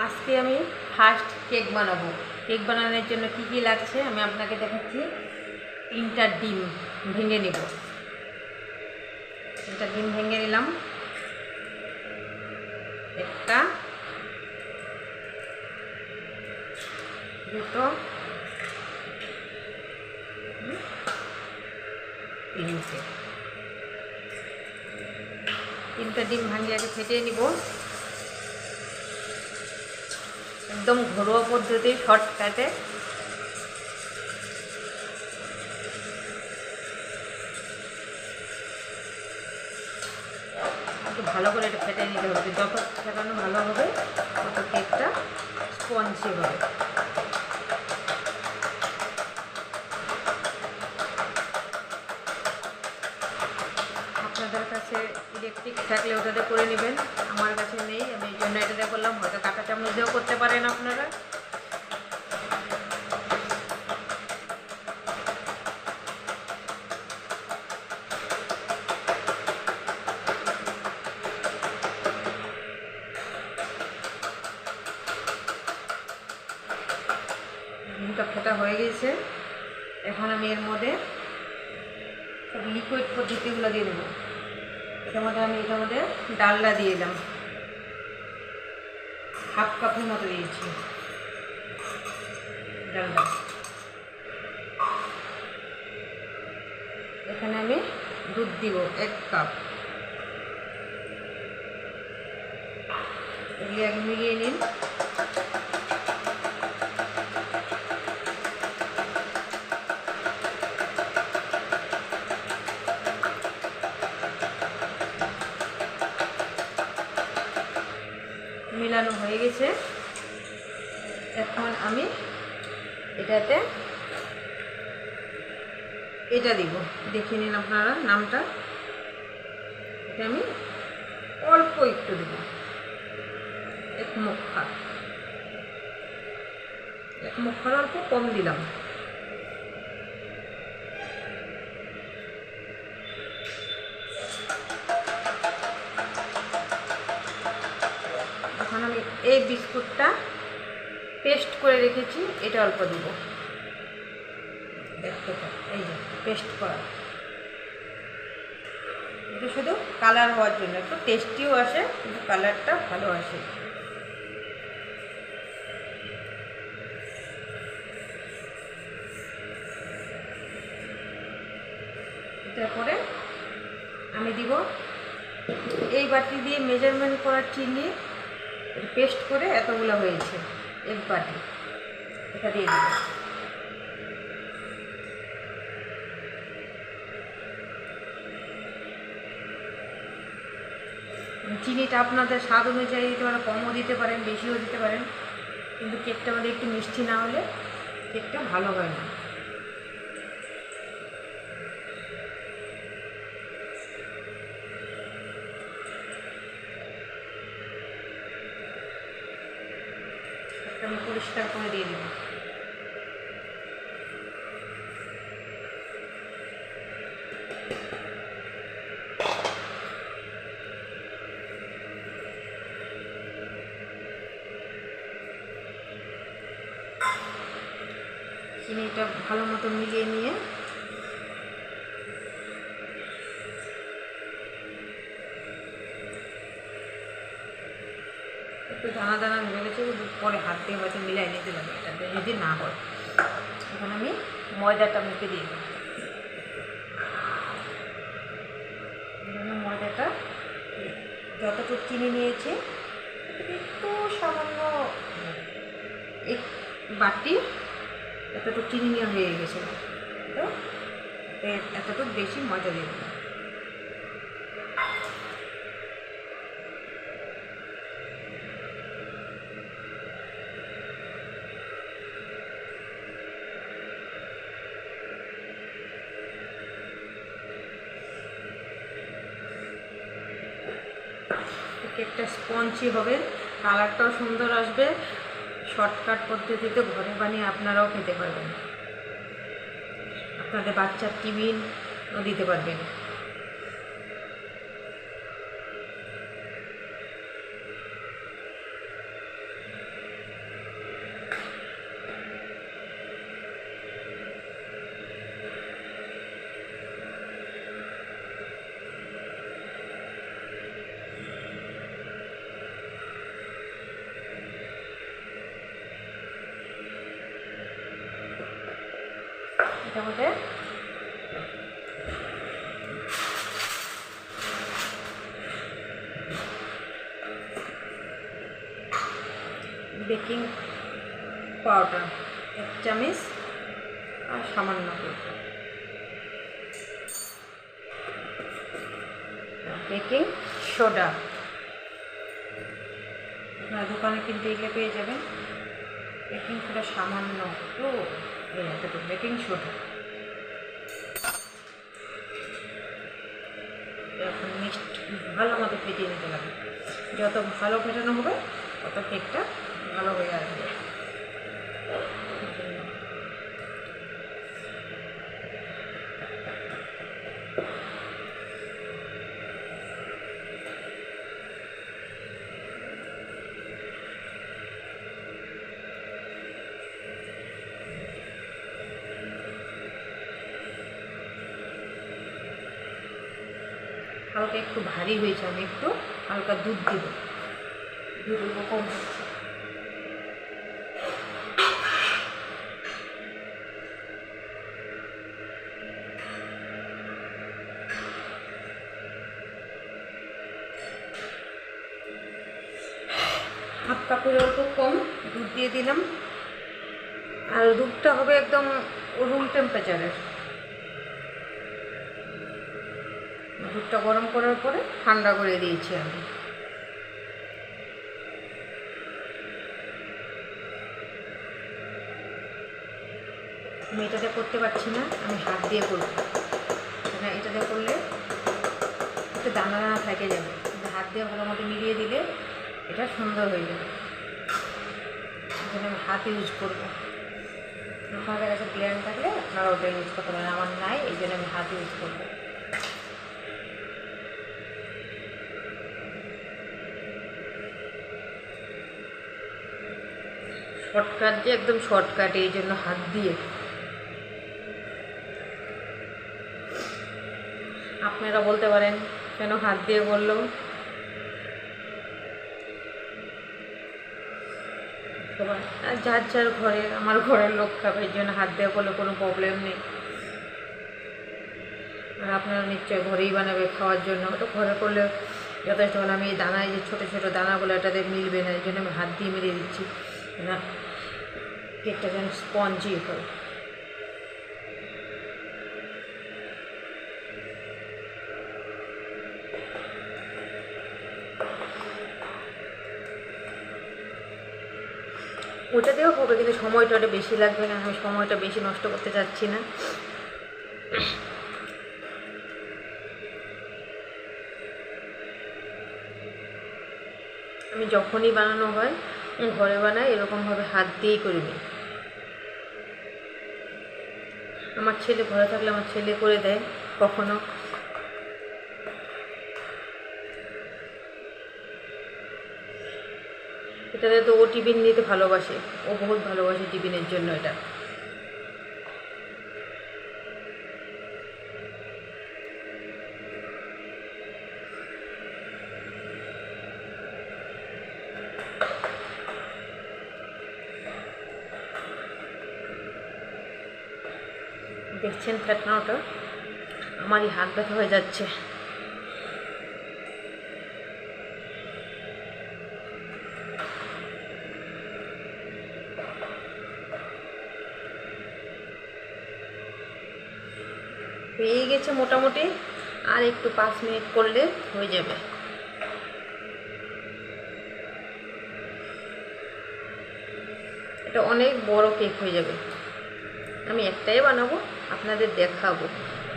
আজকে আমি first cake বানাবো। কেক বানানোর জন্য কি কি লাগছে আমি আপনাকে দেখাচ্ছি। 3টা ডিম ভেঙে নেব। 3টা ডিম ভেঙে নিলাম। একটা, দুটো, তিনটে। 3টা ডিম ভাঙিয়ে আগে ফেটিয়ে নিব। একদম ঘরোয়া পদ্ধতি, শর্টকাটে। একটু ভালো করে এটা ফেটে নিতে হবে, যত ফেটানো ভালো হবে তত কেকটা স্পঞ্জি হবে। আপনাদের কাছে ইলেকট্রিক থাকলে ওটাতে করে নেবেন, আমার কাছে নেই, আমি এই জন্য এটাতে করলাম। হয়তো কাঁটা চামচ দিয়েও করতে পারেন আপনারা। ডিমটা ফোটা হয়ে গেছে। এখন আমি এর মধ্যে সব লিকুইড পদ্ধতিগুলো দিয়ে দেবো। এটার মধ্যে ডালডা দিয়ে দিলাম, হাফ কাপের মতো দিয়েছি ডালডা। এখানে আমি দুধ দিব 1 কাপ। এগুলি আগে মিলিয়ে নিন। মিলানো হয়ে গেছে। এখন আমি এটাতে এটা দিব, দেখে নিন আপনারা নামটা। এটা আমি অল্প একটু দেব, 1 মুখার অল্প কম দিলাম। এখন আমি এই বিস্কুটটা পেস্ট করে রেখেছি, এটা অল্প দিব। এই যে পেস্ট করা, এটা শুধু কালার হওয়ার জন্য, একটু টেস্টিও আসে কিন্তু কালারটা ভালো আসে। তারপরে আমি দিব এই বাটি দিয়ে মেজারমেন্ট করা চিনি, পেস্ট করে এতগুলো হয়েছে 1 বাটি, এটা দিয়ে দিব। চিনিটা আপনাদের স্বাদ অনুযায়ী দিতে পারেন, কমও দিতে পারেন, বেশিও দিতে পারেন, কিন্তু কেকটা আমাদের একটু মিষ্টি না হলে কেকটা ভালো হয় না। আমি পরিষ্কার করে দিয়ে দিব। চিনিটা ভালো মতো মিলিয়ে নিয়ে একটু দানা দানা ধরে গেছে, পরে হাত দিয়ে হয়তো মিলাই নিতে লাগে, এটাতে যদি না হয়। এখন আমি ময়দাটা মেখে দিয়ে দেবো। ময়দাটা যতটুকু চিনি নিয়েছি একটু সামান্য, 1 বাটি এতটুকু চিনি নিয়ে হয়ে গেছে, তো এতটুকু বেশি ময়দা দিয়ে দেবো। কেকটা স্পঞ্জি হবে, কালারটাও সুন্দর আসবে। শর্টকাট পদ্ধতিতে ঘরে বানিয়ে আপনারাও খেতে পারবেন, আপনাদের বাচ্চার টিফিনও দিতে পারবেন। এটার মধ্যে বেকিং পাউডার 1 চামচ আর সামান্য বেকিং সোডা, আপনার দোকানে কিনতে গেলে পেয়ে যাবেন। বেকিং সোডা সামান্য একটু বেকিং সোডা। এখন ভালো মতো ফেটিয়ে নিতে লাগবে। যত ভালো ফেটানো হবে তত কেকটা ভালো হয়ে আসবে। হালকা একটু ভারী হয়েছে, আমি একটু হালকা দুধ দিব, দুধ কম হচ্ছে। হাফ কাপের অল্প কম দুধ দিয়ে দিলাম, আর দুধটা হবে একদম রুম টেম্পারেচারের। দুধটা গরম করার পরে ঠান্ডা করে দিয়েছি আমি। এটাতে করতে পারছি না, আমি হাত দিয়ে করব। এটাতে করলে একটু দানা দানা থেকে যাবে, হাত দিয়ে ভালো মতো মিলিয়ে দিলে এটা সুন্দর হয়ে যাবে। আমি হাত ইউজ করবো। আপনাদের কাছে ব্লেন্ড থাকলে আপনারা ওটা ইউজ করতে পারেন, আমার নাই, এই জন্য আমি হাত ইউজ করবো। শর্টকাট যে একদম শর্টকাট, এই জন্য হাত দিয়ে। আপনারা বলতে পারেন কেন হাত দিয়ে করলো, যার যার ঘরের, আমার ঘরের লোক খাবে, এই জন্য হাত দিয়ে করলে কোনো প্রবলেম নেই। আর আপনারা নিশ্চয় ঘরেই বানাবে খাওয়ার জন্য, তো ঘরে করলে যথেষ্ট ভালো। আমি এই দানায় যে ছোটো ছোটো দানাগুলো এটাতে মিলবে না, এই জন্য আমি হাত দিয়ে মিলিয়ে দিচ্ছি না, কেকটা যেন স্পঞ্জি হয়। ওটাতেও হবে, কিন্তু সময়টা ওটা বেশি লাগবে না, আমি সময়টা বেশি নষ্ট করতে চাচ্ছি না। আমি যখনই বানানো হয় ঘরে বানাই, এরকমভাবে হাত দিয়েই করে নিই। আমার ছেলে ঘরে থাকলে আমার ছেলে করে দেয় কখনো। এটাতে তো ও টিফিন নিতে ভালোবাসে, ও বহুত ভালোবাসে টিফিনের জন্য এটা। দেখছেন ফেটনাটা, আমারই হাত ব্যথা হয়ে যাচ্ছে। হয়ে গেছে মোটামুটি, আর একটু 5 মিনিট করলে হয়ে যাবে। এটা অনেক বড় কেক হয়ে যাবে। আমি একটাই বানাবো, আপনাদের দেখাবো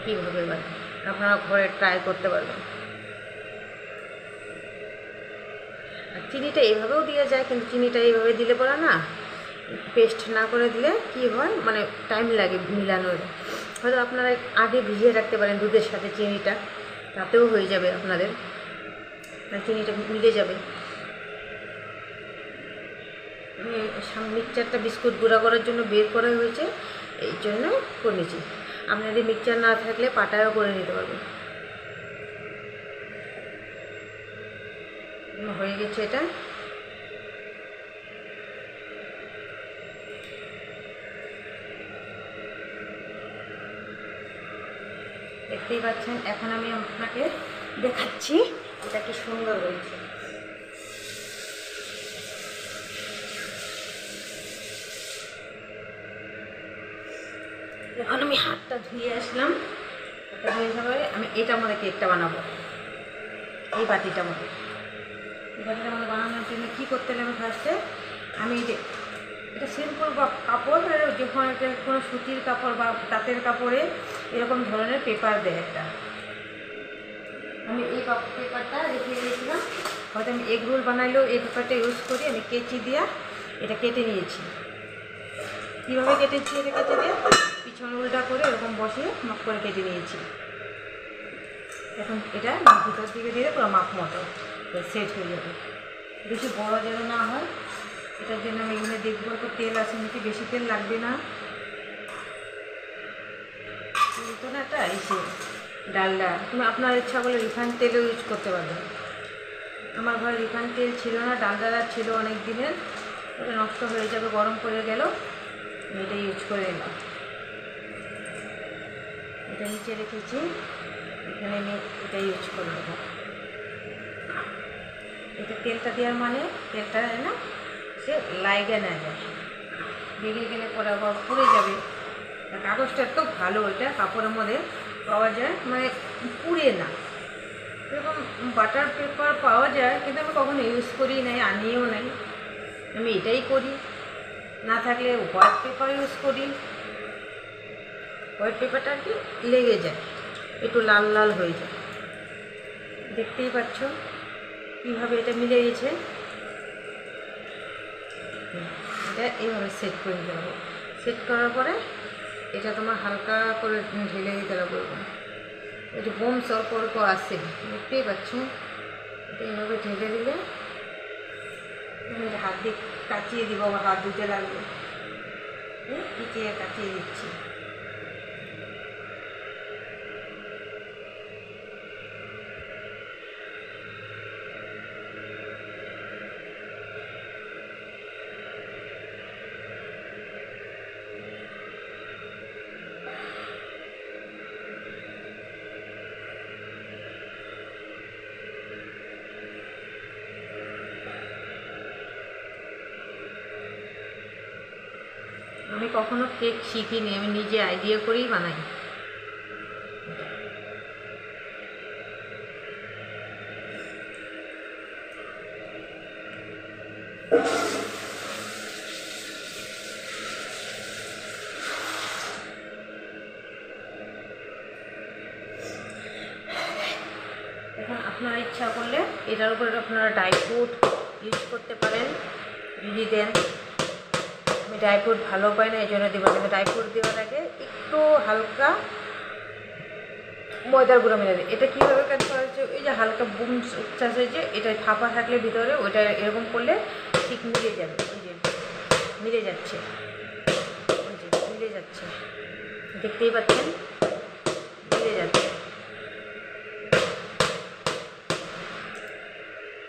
কীভাবে বানাবো, আপনারা ঘরে ট্রাই করতে পারবেন। আর চিনিটা এইভাবেও দেওয়া যায়, কিন্তু চিনিটা এইভাবে দিলে পরে না, পেস্ট না করে দিলে কি হয়, মানে টাইম লাগে মিলানোর। হয়তো আপনারা আগে ভিজিয়ে রাখতে পারেন দুধের সাথে চিনিটা, তাতেও হয়ে যাবে আপনাদের, চিনিটা মিলে যাবে। মিক্সচারটা বিস্কুট গুঁড়া করার জন্য বের করা হয়েছে, এই জন্য করে নিয়েছি। আপনাদের মিক্সচার না থাকলে পাটায়ও করে নিতে পারবেন। হয়ে গেছে এটা। দেখতেই পাচ্ছেন। এখন আমি আপনাকে দেখাচ্ছি এটা কি সুন্দর হয়েছে। এখন আমি হাতটা ধুয়ে আসলাম। হাতটা ধুয়ে আসার পরে আমি এটার মধ্যে কেকটা বানাবো। এই বাটিটার মধ্যে বানানোর জন্য কী করতে হবে, ফার্স্টে আমি এটা সিম্পল কাপড়, যখন এটা কোনো সুতির কাপড় বা তাঁতের কাপড়ে এরকম ধরনের পেপার দেয় একটা, আমি এই পেপারটা রেখে দিয়েছিলাম। হয়তো আমি এগ রোল বানাইলেও এই পেপারটা ইউজ করি। আমি কেচি দিয়া এটা কেটে নিয়েছি। কীভাবে কেটেছি এটা কেটে দিয়ে পিছন উল্টা করে এরকম বসিয়ে মাপ করে কেটে নিয়েছি। এখন এটা ভিতর দিকে দিয়ে পুরো মাপ মতো সেট হয়ে যাবে। বেশি বড় যেন না হয়, এটার জন্য আমি এখানে দেখবো তো তেল আছে নাকি। বেশি তেল লাগবে না, তো না এটা এসে ডালডা, তুমি আপনার ইচ্ছা করলে রিফাইন্ড তেলও ইউজ করতে পারবেন। আমার ঘরে রিফাইন্ড তেল ছিল না, ডালডা ছিল অনেক দিনের, ওটা নষ্ট হয়ে যাবে, গরম করে গেল, আমি এটা ইউজ করে নিলাম। এটা নিচে রেখেছি, এখানে আমি এটা ইউজ করে নেব। এটা তেলটা দেওয়ার মানে তেলটা না সে লাইগে না যায়, বেরিয়ে গেলে পরে আবার পুড়ে যাবে। কাগজটা তো ভালো, এটা কাপড়ের মধ্যে পাওয়া যায়, মানে পুড়ে না। এরকম বাটার পেপার পাওয়া যায়, কিন্তু আমি কখনো ইউজ করি নাই, আনিয়েও নাই। আমি এটাই করি, না থাকলে হোয়াইট পেপার ইউজ করি। হোয়াইট পেপারটা আর কি লেগে যায়, একটু লাল লাল হয়ে যায়। দেখতেই পাচ্ছ কীভাবে এটা মিলে গেছে। এটা এইভাবে সেট করে দিতে হবে। সেট করার পরে এটা তোমার হালকা করে ঢেলে দিতে হবে। এই যে বোমস অল্প অল্প আসে, দেখতেই পাচ্ছ। এটা এইভাবে ঢেলে দিলে হাত দিয়ে কাচিয়ে দিব, আবার হাত ধুতে লাগবে, পিছিয়ে কাচিয়ে দিচ্ছি। আমি কখনো কেক শিখিনি, আমি নিজে আইডিয়া করেই বানাই। এখন আপনারা ইচ্ছা করলে এটার উপরে আপনারা ড্রাই ফ্রুট ইউজ করতে পারেন, যদি দেন। আমি ড্রাই ফ্রুট ভালো পাই না, এই জন্য দেবো। কিন্তু ড্রাই ফ্রুট দেওয়ার আগে একটু হালকা ময়দার গুঁড়ো মিলে দেয়। এটা কীভাবে কাজ করা হচ্ছে, ওই যে হালকা বুম উচ্ছ্বাস হয়েছে, এটা ফাঁপা থাকলে ভিতরে ওইটা এরকম করলে ঠিক মিলে যাবে। ওই যে মিলে যাচ্ছে, ওই যে মিলে যাচ্ছে, দেখতেই পাচ্ছেন মিলে যাচ্ছে।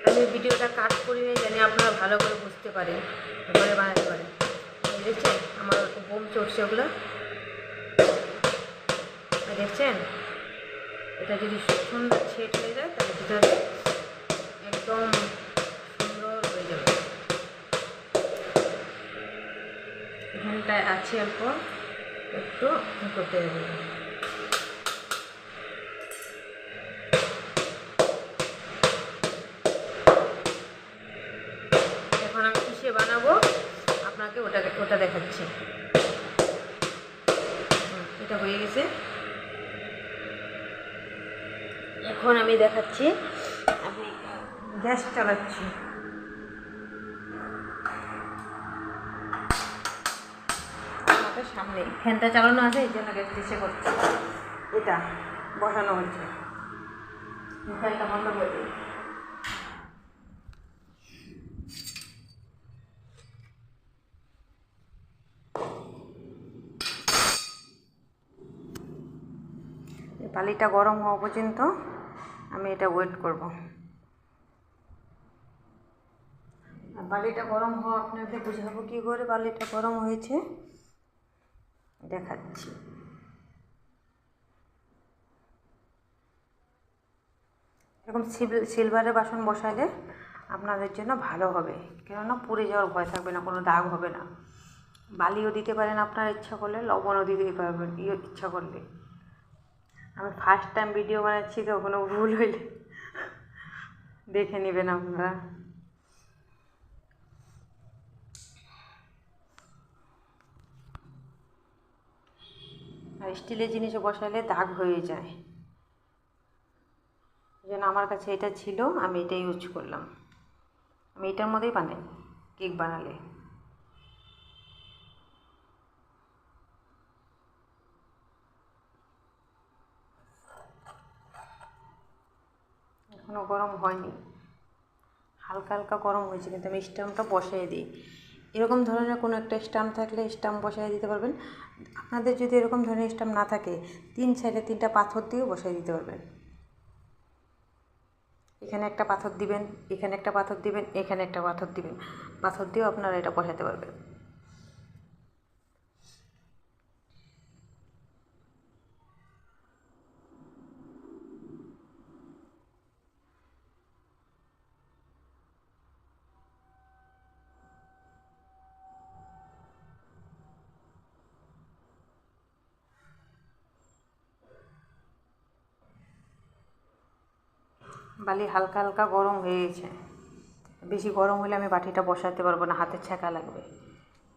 আমি ভিডিওটা কাট করি না, জানি আপনারা ভালো করে বুঝতে পারেন, ঘরে বানাতে পারেন। দেখছেন আমার বোম চড়ছে ওগুলো, দেখছেন। এটা যদি সুন্দর সেট হয়ে যায় তাহলে ভিতরে একদম সুন্দর হয়ে যাবে। এখানটায় আছে অল্প একটু করতে হবে। এখন আমি কিসে বানাবো আপনাকে ওটা দেখাচ্ছি। এটা হয়ে গেছে, এখন আমি দেখাচ্ছি। আমি গ্যাস চালাচ্ছি। আমাদের সামনে ফ্যানটা চালানো আছে, এই জন্য গ্যাস দিচ্ছে করছে। এটা বসানো হয়েছে, ফ্যানটা বন্ধ করে দিই। বালিটা গরম হওয়া পর্যন্ত আমি এটা ওয়েট করব। বালিটা গরম হওয়া আপনাদের বুঝাবো কী করে বালিটা গরম হয়েছে, দেখাচ্ছি। এরকম সিলভারের বাসন বসালে আপনাদের জন্য ভালো হবে, কেননা পুড়ে যাওয়ার ভয় থাকবে না, কোনো দাগ হবে না। বালিও দিতে পারেন আপনার ইচ্ছা করলে, লবণও দিতে পারবেন ইচ্ছা করলে। আমি ফার্স্ট টাইম ভিডিও বানাচ্ছি, তো কোনো ভুল হইলে দেখে নেবেন আপনারা। আর স্টিলের জিনিসে বসালে দাগ হয়ে যায়, এই জন্য আমার কাছে এটা ছিল, আমি এটা ইউজ করলাম। আমি এটার মধ্যেই বানাই কেক বানালে। এখনও গরম হয়নি, হালকা হালকা গরম হয়েছে, কিন্তু আমি স্টাম্পটা বসাই দিই। এরকম ধরনের কোনো একটা স্টাম্প থাকলে স্টাম্প বসাই দিতে পারবেন। আপনাদের যদি এরকম ধরনের স্টাম্প না থাকে, 3 সাইডে 3টা পাথর দিয়েও বসাই দিতে পারবেন। এখানে একটা পাথর দিবেন, এখানে একটা পাথর দিবেন, এখানে একটা পাথর দিবেন, পাথর দিয়েও আপনারা এটা বসাতে পারবেন। বালি হালকা হালকা গরম হয়ে গেছে, বেশি গরম হলে আমি বাটিটা বসাতে পারবো না, হাতে ছ্যাঁকা লাগবে।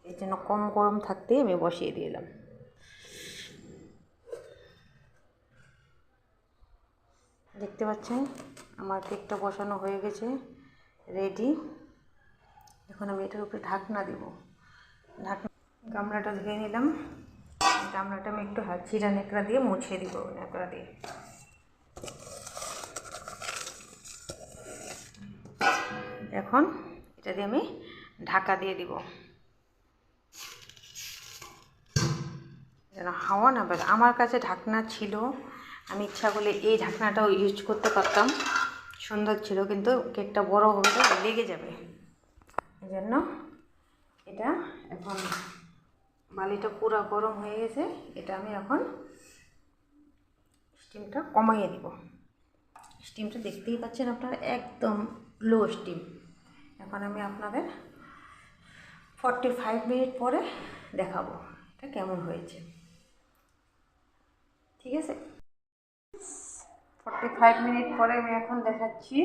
এই জন্য কম গরম থাকতেই আমি বসিয়ে দিলাম। দেখতে পাচ্ছেন আমার কেকটা বসানো হয়ে গেছে, রেডি। এখন আমি এটার উপরে ঢাকনা দিব। গামলাটা ধুয়ে নিলাম, গামলাটা আমি একটু ছিঁড়া নেকড়া দিয়ে মুছিয়ে দিব, নেকড়া দিয়ে। এখন এটা দিয়ে আমি ঢাকা দিয়ে দিব, যেন হাওয়া না বের। আমার কাছে ঢাকনা ছিল, আমি ইচ্ছা করলে এই ঢাকনাটাও ইউজ করতে পারতাম, সুন্দর ছিল, কিন্তু কেকটা বড় হবে তো লেগে যাবে, এই জন্য এটা। এখন বালিটা পুরো গরম হয়ে গেছে, এটা আমি এখন স্টিমটা কমাইয়ে দিব। স্টিমটা দেখতেই পাচ্ছেন আপনারা, একদম লো স্টিম। এখন আমি আপনাদের 45 মিনিট পরে দেখাবো এটা কেমন হয়েছে, ঠিক আছে? 45 মিনিট পরে আমি এখন দেখাচ্ছি।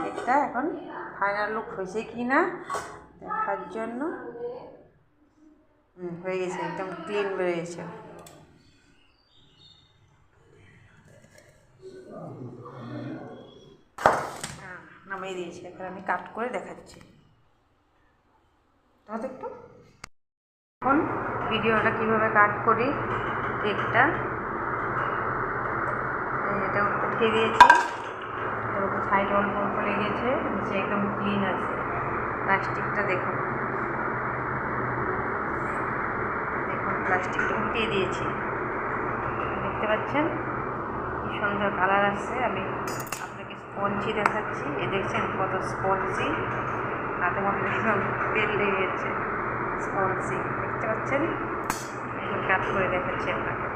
কেকটা এখন ফাইনাল লুক হয়েছে কি না দেখার জন্য। হয়ে গেছে, একদম ক্লিন বেরিয়েছে। নামিয়ে দিয়েছি, এখন আমি কাট করে দেখাচ্ছি। তাহলে একটু এখন ভিডিওটা কীভাবে কাট করি, কেকটা এটা উঠিয়ে দিয়েছি, সাইড অল্প অল্প লেগেছে, নিচে একদম ক্লিন আছে। প্লাস্টিকটা দেখুন, দেখুন প্লাস্টিকটা উঠিয়ে দিয়েছি, দেখতে পাচ্ছেন কি সুন্দর কালার আসছে। আমি আপনাকে স্পঞ্জি দেখাচ্ছি, এ দেখছেন কত স্পঞ্জি, হাতের মধ্যে একদম তেল লেগে গেছে, স্পঞ্জি দেখতে পাচ্ছেন। এখন কাট করে দেখাচ্ছি আপনাকে।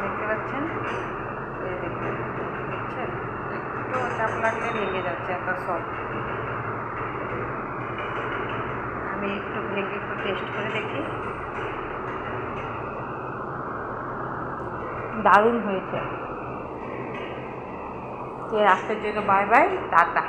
দেখতে পাচ্ছেন, এই দেখুন, বুঝছেন, একটু চাপ লাগলে ভেঙে যাচ্ছে, এত সফট। আমি একটু ভেঙে একটু টেস্ট করে দেখি, দারুণ হয়েছে। আজকের জন্য বাই বাই, টাটা।